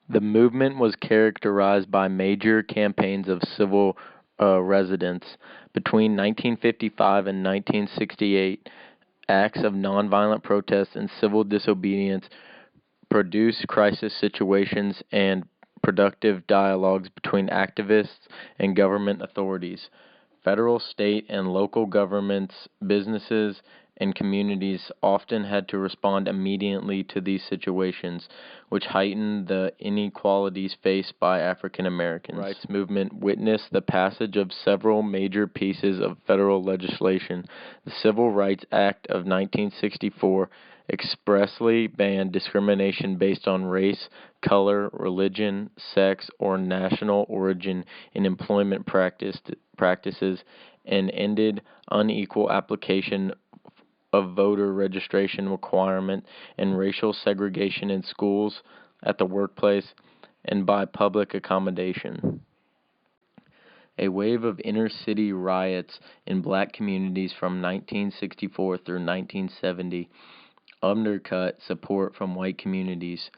The movement was characterized by major campaigns of civil resistance. Between 1955 and 1968, acts of nonviolent protest and civil disobedience produced crisis situations and productive dialogues between activists and government authorities. Federal, state, and local governments, businesses, and communities often had to respond immediately to these situations, which heightened the inequalities faced by African Americans. Rights movement witnessed the passage of several major pieces of federal legislation. The Civil Rights Act of 1964 expressly banned discrimination based on race, color, religion, sex, or national origin in employment practices and ended unequal application of voter registration requirement and racial segregation in schools, at the workplace, and by public accommodation. A wave of inner-city riots in black communities from 1964 through 1970 undercut support from white communities.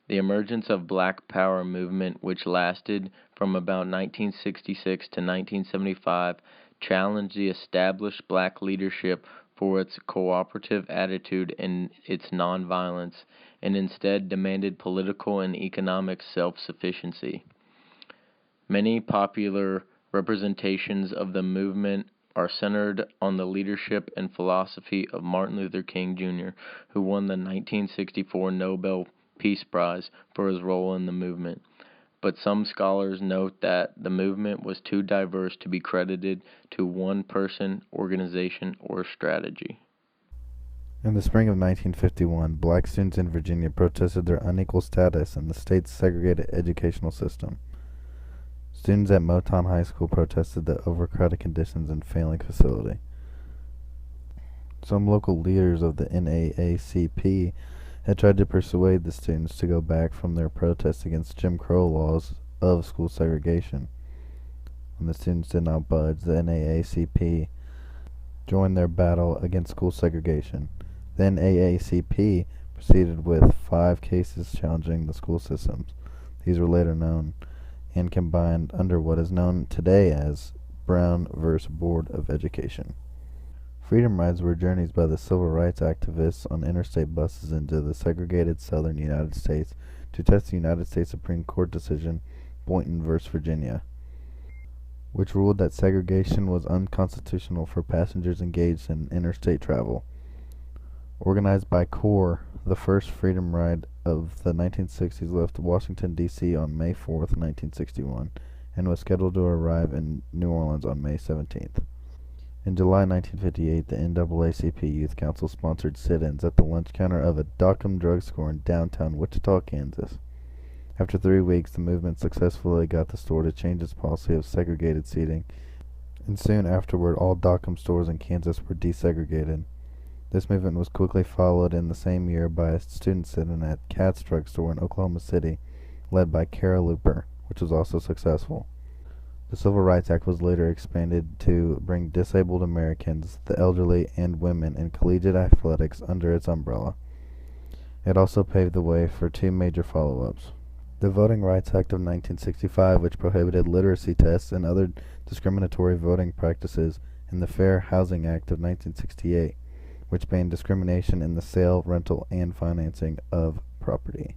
The emergence of Black Power movement, which lasted from about 1966 to 1975, challenged the established black leadership for its cooperative attitude and its nonviolence, and instead demanded political and economic self-sufficiency. Many popular representations of the movement are centered on the leadership and philosophy of Martin Luther King Jr., who won the 1964 Nobel Peace Prize for his role in the movement. But some scholars note that the movement was too diverse to be credited to one person, organization, or strategy. In the spring of 1951, black students in Virginia protested their unequal status in the state's segregated educational system. Students at Motown High School protested the overcrowded conditions and failing facility. Some local leaders of the NAACP had tried to persuade the students to go back from their protests against Jim Crow laws of school segregation. When the students did not budge, the NAACP joined their battle against school segregation. The NAACP proceeded with 5 cases challenging the school systems. These were later known and combined under what is known today as Brown v. Board of Education. Freedom rides were journeys by the civil rights activists on interstate buses into the segregated southern United States to test the United States Supreme Court decision Boynton v. Virginia, which ruled that segregation was unconstitutional for passengers engaged in interstate travel. Organized by CORE, the first Freedom Ride of the 1960s left Washington, D.C. on May 4, 1961, and was scheduled to arrive in New Orleans on May 17th. In July 1958, the NAACP Youth Council sponsored sit-ins at the lunch counter of a Dockham drugstore in downtown Wichita, Kansas. After 3 weeks, the movement successfully got the store to change its policy of segregated seating, and soon afterward all Dockham stores in Kansas were desegregated. This movement was quickly followed in the same year by a student sit-in at Katz Drugstore in Oklahoma City, led by Kara Looper, which was also successful. The Civil Rights Act was later expanded to bring disabled Americans, the elderly, and women in collegiate athletics under its umbrella. It also paved the way for 2 major follow-ups. The Voting Rights Act of 1965, which prohibited literacy tests and other discriminatory voting practices, and the Fair Housing Act of 1968, which banned discrimination in the sale, rental, and financing of property.